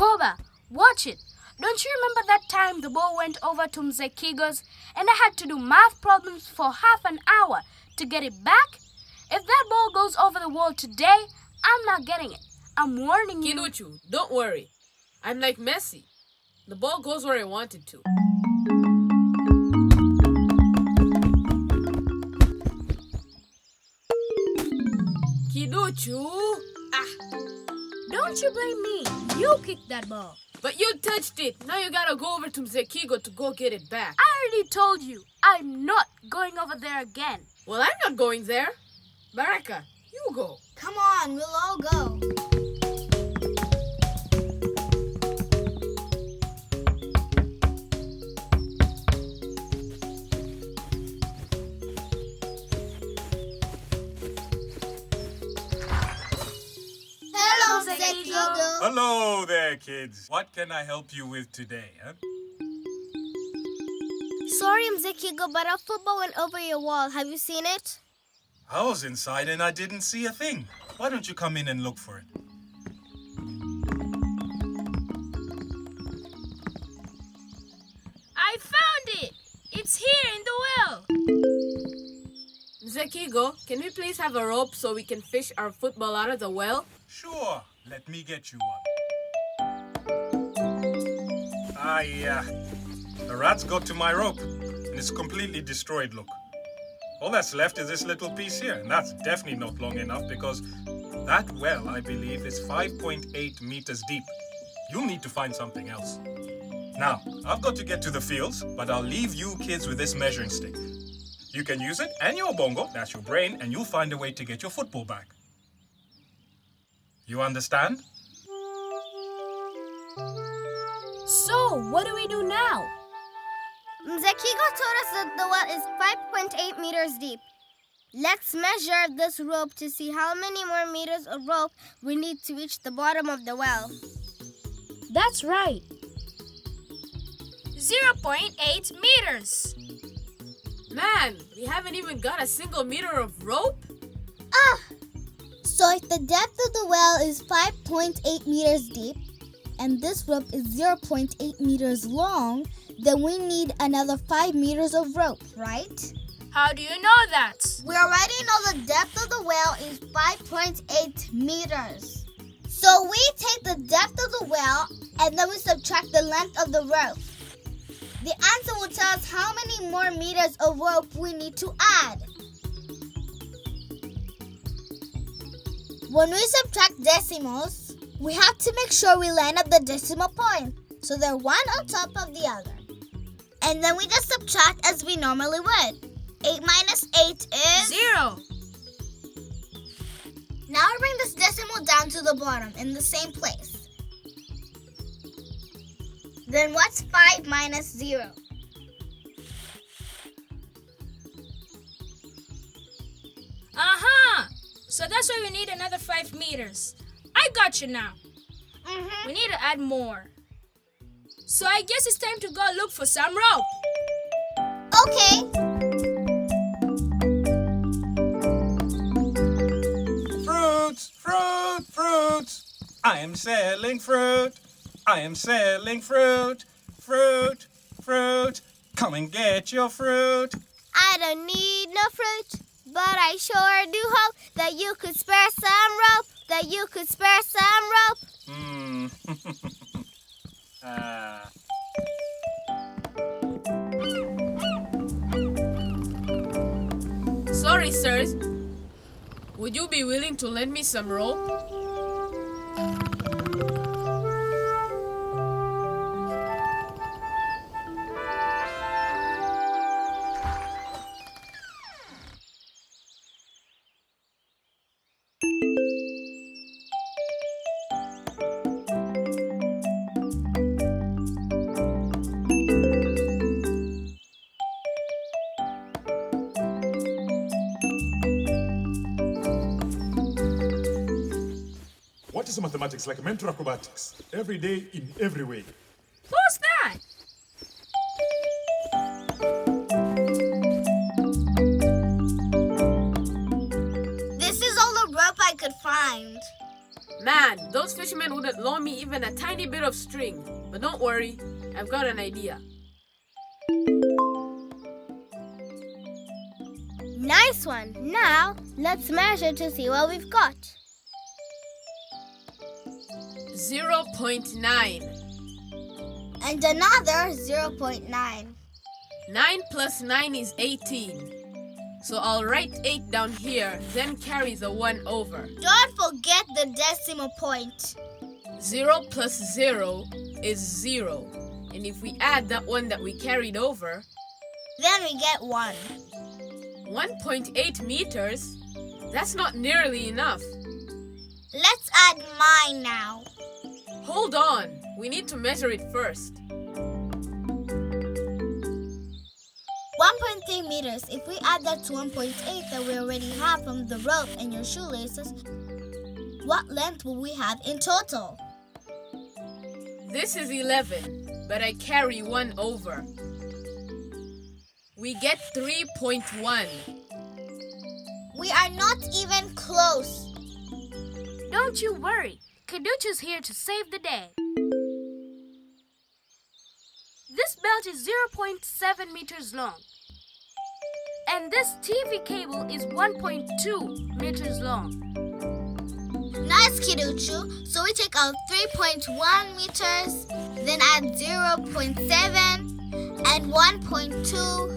Koba, watch it. Don't you remember that time the ball went over to Mzee Kigo's and I had to do math problems for half an hour to get it back? If that ball goes over the wall today, I'm not getting it. I'm warning you. Kiduchu, don't worry. I'm like Messi. The ball goes where I want it to. Kiduchu! Don't you blame me. You kicked that ball. But you touched it. Now you gotta go over to Mzee Kigo to go get it back. I already told you. I'm not going over there again. Well, I'm not going there. Baraka, you go. Come on, we'll all go. Hello, Mzee Kigo. Hello there, kids. What can I help you with today, huh? Sorry, Mzee Kigo, but our football went over your wall. Have you seen it? I was inside and I didn't see a thing. Why don't you come in and look for it? I found it. It's here in the well. Mzee Kigo, can we please have a rope so we can fish our football out of the well? Sure. Let me get you one. The rats got to my rope and it's completely destroyed, look. All that's left is this little piece here, and that's definitely not long enough because that well, I believe, is 5.8 meters deep. You'll need to find something else. Now, I've got to get to the fields, but I'll leave you kids with this measuring stick. You can use it and your Ubongo, that's your brain, and you'll find a way to get your football back. You understand? So, what do we do now? Mzee Kigo told us that the well is 5.8 meters deep. Let's measure this rope to see how many more meters of rope we need to reach the bottom of the well. That's right. 0.8 meters. Man, we haven't even got a single meter of rope? So if the depth of the well is 5.8 meters deep, and this rope is 0.8 meters long, then we need another 5 meters of rope, right? How do you know that? We already know the depth of the well is 5.8 meters. So we take the depth of the well and then we subtract the length of the rope. The answer will tell us how many more meters of rope we need to add. When we subtract decimals, we have to make sure we line up the decimal point so they're one on top of the other. And then we just subtract as we normally would. 8 minus 8 is 0. Now we bring this decimal down to the bottom in the same place. Then what's 5 minus 0? So that's why we need another 5 meters. I got you now. We need to add more. So I guess it's time to go look for some rope. Okay. Fruits, fruit, fruits. I am selling fruit. I am selling fruit. Fruit, fruit. Come and get your fruit. I don't need no fruit, but I sure do hope that you could spare some rope. That you could spare some rope. Sorry, sirs. Would you be willing to lend me some rope? What is mathematics like mental acrobatics? Every day, in every way. Who's that? This is all the rope I could find. Man, those fishermen wouldn't loan me even a tiny bit of string. But don't worry, I've got an idea. Nice one. Now, let's measure to see what we've got. 0.9. And another 0.9. 9 plus 9 is 18. So I'll write 8 down here, then carry the 1 over. Don't forget the decimal point. 0 plus 0 is 0. And if we add that 1 that we carried over, Then we get 1. 1.8 meters? That's not nearly enough. Let's add mine now. Hold on, we need to measure it first. 1.3 meters. If we add that to 1.8 that we already have from the rope and your shoelaces, what length will we have in total? This is 11, but I carry 1 over. We get 3.1. We are not even close. Don't you worry. Kaduchu's here to save the day. This belt is 0.7 meters long. And this TV cable is 1.2 meters long. Nice, Kiduchu. So we take out 3.1 meters, then add 0.7 and 1.2.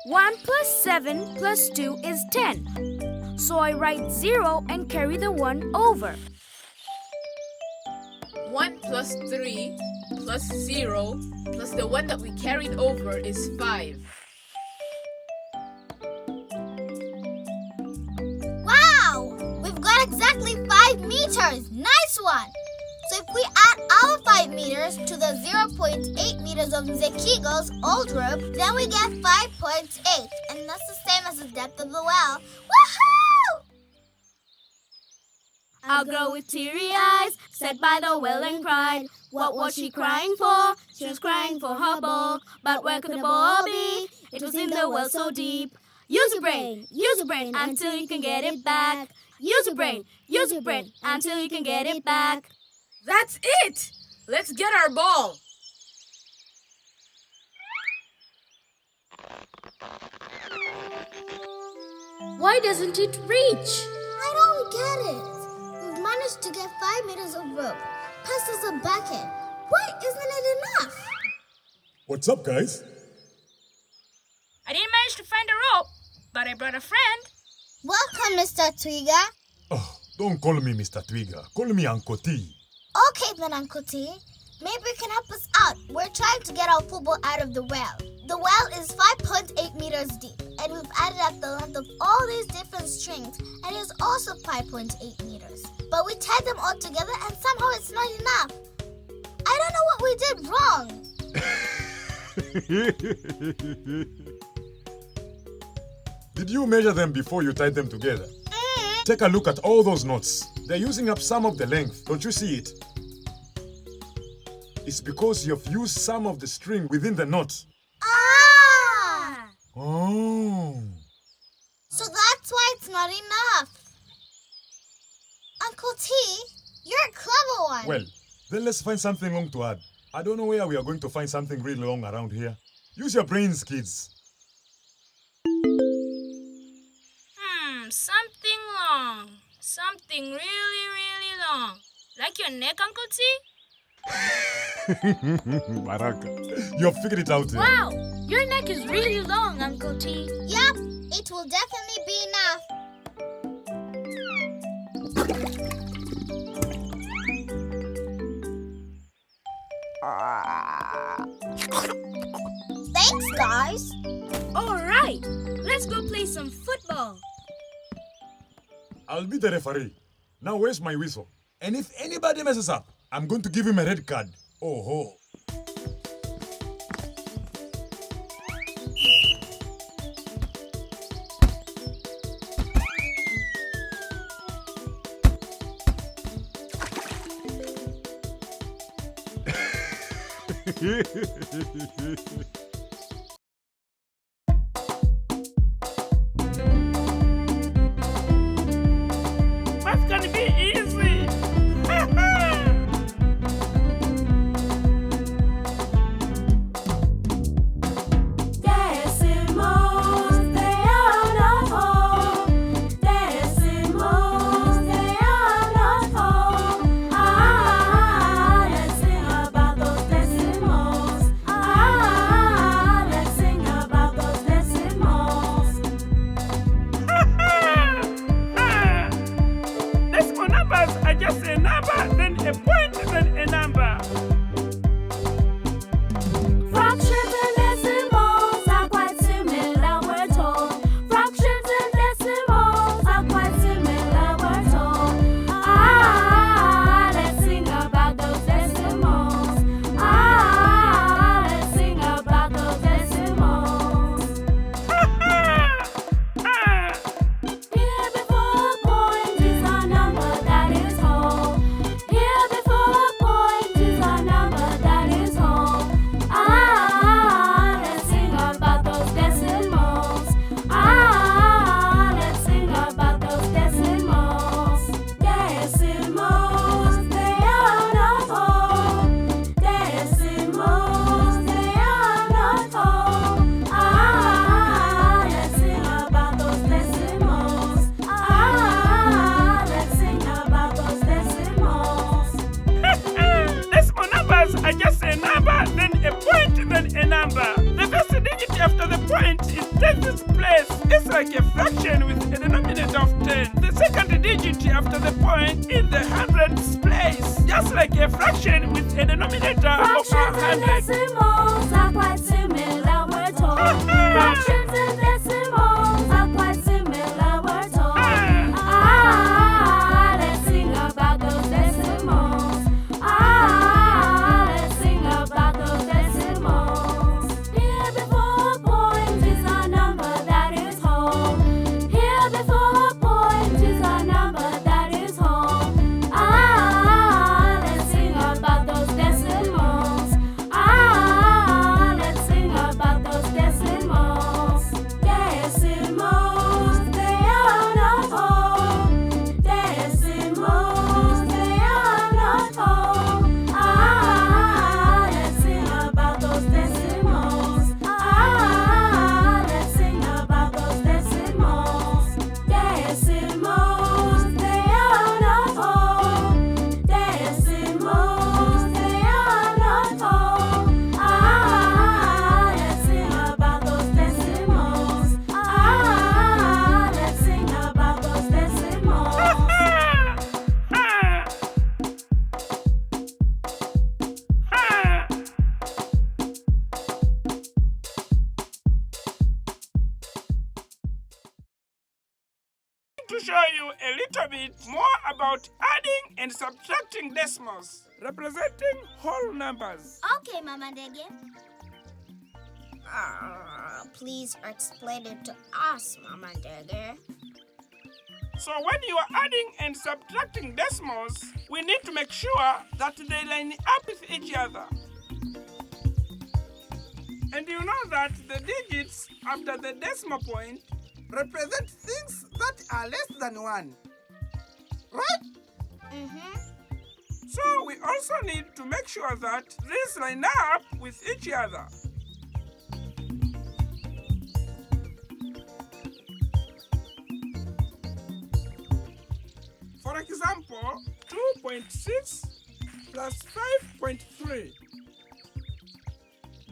1 plus 7 plus 2 is 10. So I write 0 and carry the 1 over. 1 plus 3 plus 0 plus the 1 that we carried over is 5. Wow! We've got exactly 5 meters. Nice one! So if we add our 5 meters to the 0.8 meters of Nzekigo's old rope, then we get 5.8. And that's the same as the depth of the well. Woohoo! Our girl with teary eyes sat by the well and cried. What was she crying for? She was crying for her ball. But where could the ball be? It was in the well so deep. Use your brain until you can get it back. Use your brain until you can get it back. That's it! Let's get our ball. Why doesn't it reach? I don't get it. We've managed to get 5 meters of rope. Plus there's a bucket. Why isn't it enough? What's up, guys? I didn't manage to find a rope, but I brought a friend. Welcome, Mr. Twiga. Oh, don't call me Mr. Twiga. Call me Uncle T. Okay then, Uncle T. Maybe you can help us out. We're trying to get our football out of the well. The well is 5.8 meters deep, and we've added up the length of all these different strings, and it is also 5.8 meters. But we tied them all together, and somehow it's not enough. I don't know what we did wrong. Did you measure them before you tied them together? Take a look at all those knots. They're using up some of the length. Don't you see it? It's because you've used some of the string within the knot. Ah! Oh. So that's why it's not enough. Uncle T, you're a clever one. Well, then let's find something long to add. I don't know where we are going to find something really long around here. Use your brains, kids. Something long. Something really, really long. Like your neck, Uncle T? Baraka, you have figured it out. Wow, your neck is really long, Uncle T. Yep, it will definitely be enough. Thanks, guys. All right, let's go play some football. I'll be the referee. Now where's my whistle? And if anybody messes up, I'm going to give him a red card. Oh ho. What's going tenths place is like a fraction with a denominator of 10. The second digit after the point in the hundredths place, just like a fraction with a denominator of Fractions and 100. decimals are quite similar, we're told. Fractions and decimals are quite similar, we're told. Let's sing about those decimals. Let's sing about those decimals. Here before a point is a number that is whole. Here before a point is a number that is whole. Let's sing about those decimals. Let's sing about those decimals. Decimals, they are not whole. Decimals, they are not whole. Let's sing about those decimals. Let's sing about those decimals. Decimals, they are not whole. Decimals, they are not whole. Let's sing about those decimals. Let's sing about those decimals. To show you a little bit more about adding and subtracting decimals, representing whole numbers. Okay, Mama Ndege. Please explain it to us, Mama Ndege. So when you are adding and subtracting decimals, we need to make sure that they line up with each other. And you know that the digits after the decimal point represent things that are less than 1. Right? Mm-hmm. So we also need to make sure that these line up with each other. For example, 2.6 plus 5.3.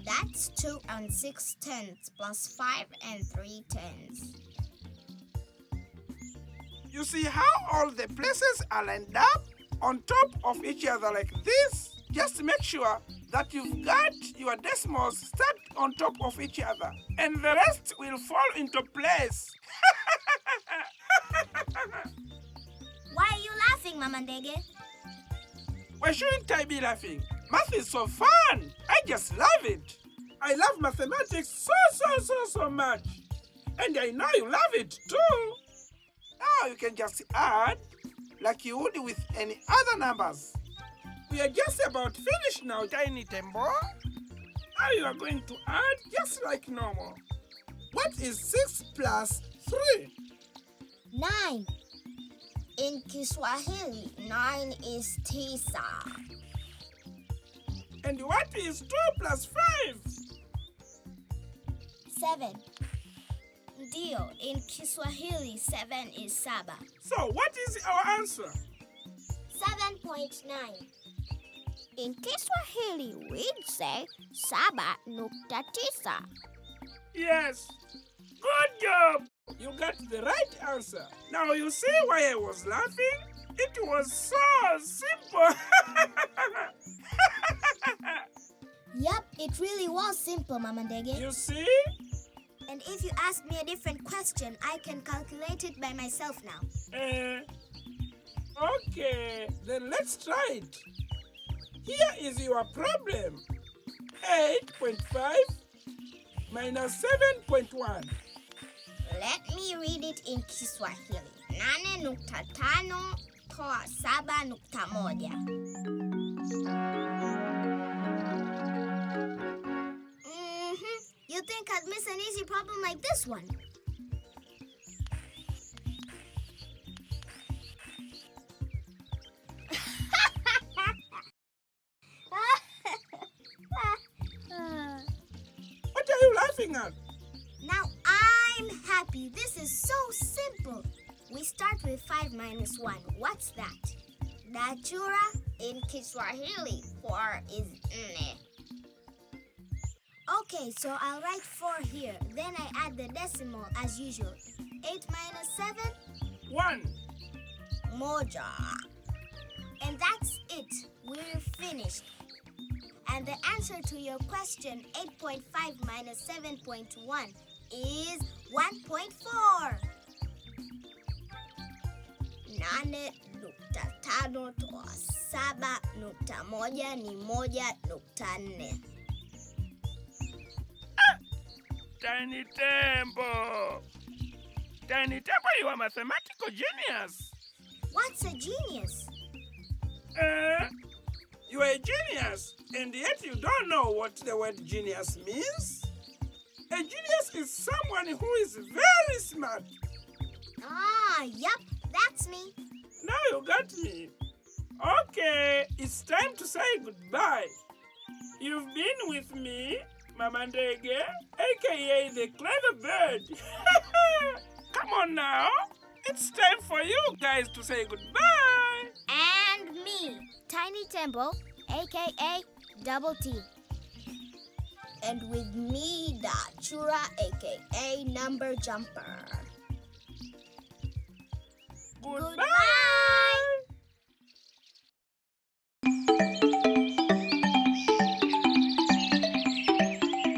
That's 2 and 6/10 plus 5 and 3/10. You see how all the places are lined up on top of each other like this? Just make sure that you've got your decimals stacked on top of each other, and the rest will fall into place. Why are you laughing, Mama Ndege? Why shouldn't I be laughing? Math is so fun. I just love it. I love mathematics so much. And I know you love it too. Now you can just add like you would with any other numbers. We are just about finished now, Tiny Tembo. Now you are going to add just like normal. What is 6 plus 3? 9. In Kiswahili, 9 is tisa. And what is 2 plus 5? 7. Ndio, in Kiswahili, 7 is saba. So what is our answer? 7.9. In Kiswahili, we'd say 7.9. Yes. Good job. You got the right answer. Now you see why I was laughing? It was so simple. Yup, it really was simple, Mama Ndege. You see? And if you ask me a different question, I can calculate it by myself now. Okay, then let's try it. Here is your problem. 8.5 minus 7.1. Let me read it in Kiswahili. 8.5 toa 7.1. You think I'd miss an easy problem like this one? What are you laughing at? Now I'm happy. This is so simple. We start with 5 minus 1. What's that? Dachura in Kiswahili, 4 is nne. Okay, so I'll write 4 here. Then I add the decimal as usual. 8 minus 7? 1. Moja. And that's it. We're finished. And the answer to your question, 8.5 minus 7.1, is 1.4. 8.5 toa 7.1 ni 1.4. Tiny Temple! Tiny Temple, you are a mathematical genius. What's a genius? You are a genius, and yet you don't know what the word genius means? A genius is someone who is very smart. Yup, that's me. Now you got me. Okay, it's time to say goodbye. You've been with me, Mama Ndege, aka the clever bird. Come on now. It's time for you guys to say goodbye. And me, Tiny Temple, aka Double T. And with me, Dachura, aka Number Jumper. Goodbye.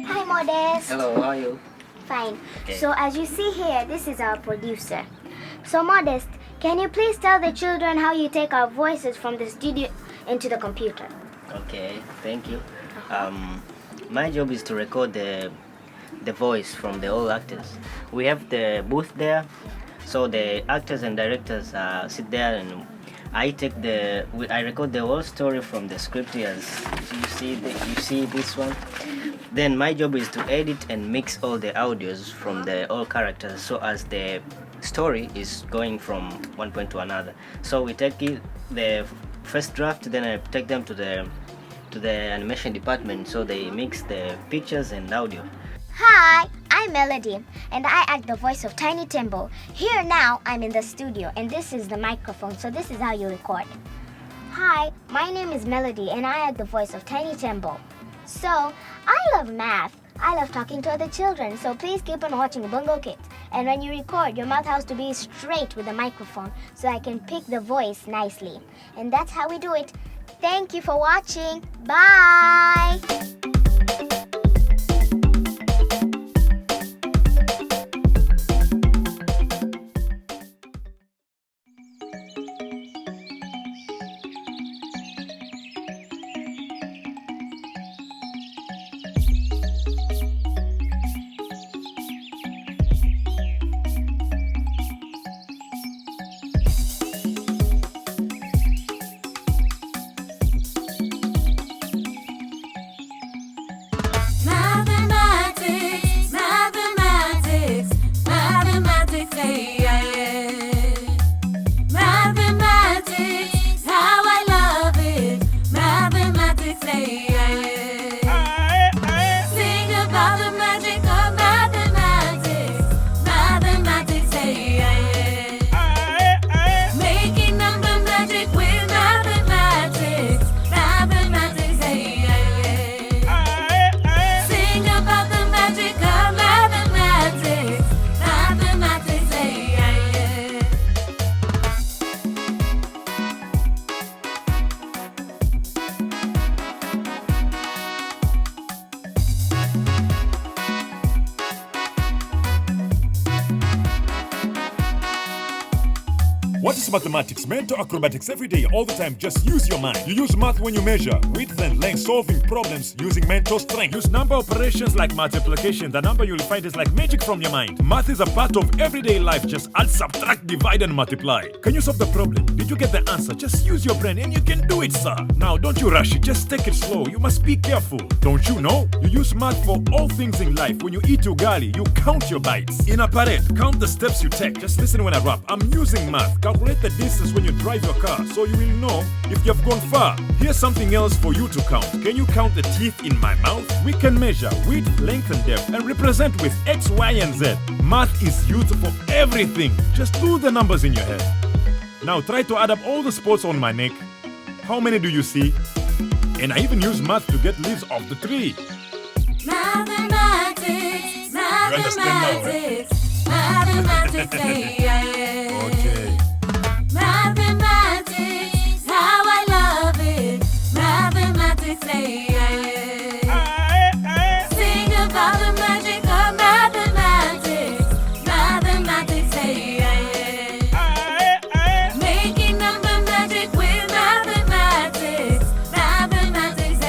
Hi, Modest. Hello, how are you? Fine. Okay. So as you see here, this is our producer. So Modest, can you please tell the children how you take our voices from the studio into the computer? Okay, thank you. My job is to record the voice from the all actors. We have the booth there, so the actors and directors sit there, and I record the whole story from the script. As you see this one. Then my job is to edit and mix all the audios from the all characters, so as the story is going from one point to another. So we take the first draft, then I take them to the animation department, so they mix the pictures and audio. Hi, I'm Melody, and I act the voice of Tiny Temple. Here now, I'm in the studio, and this is the microphone, so this is how you record. Hi, my name is Melody, and I act the voice of Tiny Temple. So, I love math. I love talking to other children, so please keep on watching Ubongo Kids. And when you record, your mouth has to be straight with the microphone, so I can pick the voice nicely. And that's how we do it. Thank you for watching. Bye! What is mathematics? Mental acrobatics every day, all the time. Just use your mind. You use math when you measure width and length, solving problems using mental strength. Use number operations like multiplication. The number you'll find is like magic from your mind. Math is a part of everyday life. Just add, subtract, divide, and multiply. Can you solve the problem? Did you get the answer? Just use your brain and you can do it, sir. Now, don't you rush it. Just take it slow. You must be careful. Don't you know? You use math for all things in life. When you eat ugali, you count your bites. In a parade, count the steps you take. Just listen when I rap. I'm using math. Calculate the distance when you drive your car, so you will know if you have gone far. Here's something else for you to count. Can you count the teeth in my mouth? We can measure width, length, and depth, and represent with X, Y, and Z. Math is used for everything. Just do the numbers in your head. Now try to add up all the spots on my neck. How many do you see? And I even use math to get leaves off the tree. Mathematics, mathematics, mathematics, Okay. Mathematics, how I love it. Mathematics, Sing about the magic of mathematics. Mathematics, Making number magic with mathematics. Mathematics,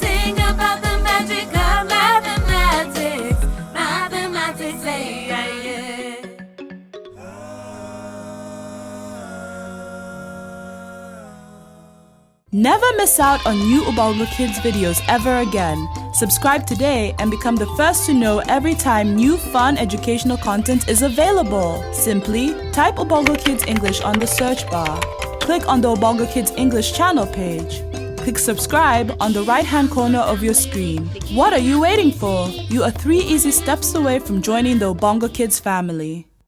Sing about the magic of mathematics. Mathematics, Never miss out on new Ubongo Kids videos ever again. Subscribe today and become the first to know every time new fun educational content is available. Simply type Ubongo Kids English on the search bar. Click on the Ubongo Kids English channel page. Click subscribe on the right-hand corner of your screen. What are you waiting for? You are 3 easy steps away from joining the Ubongo Kids family.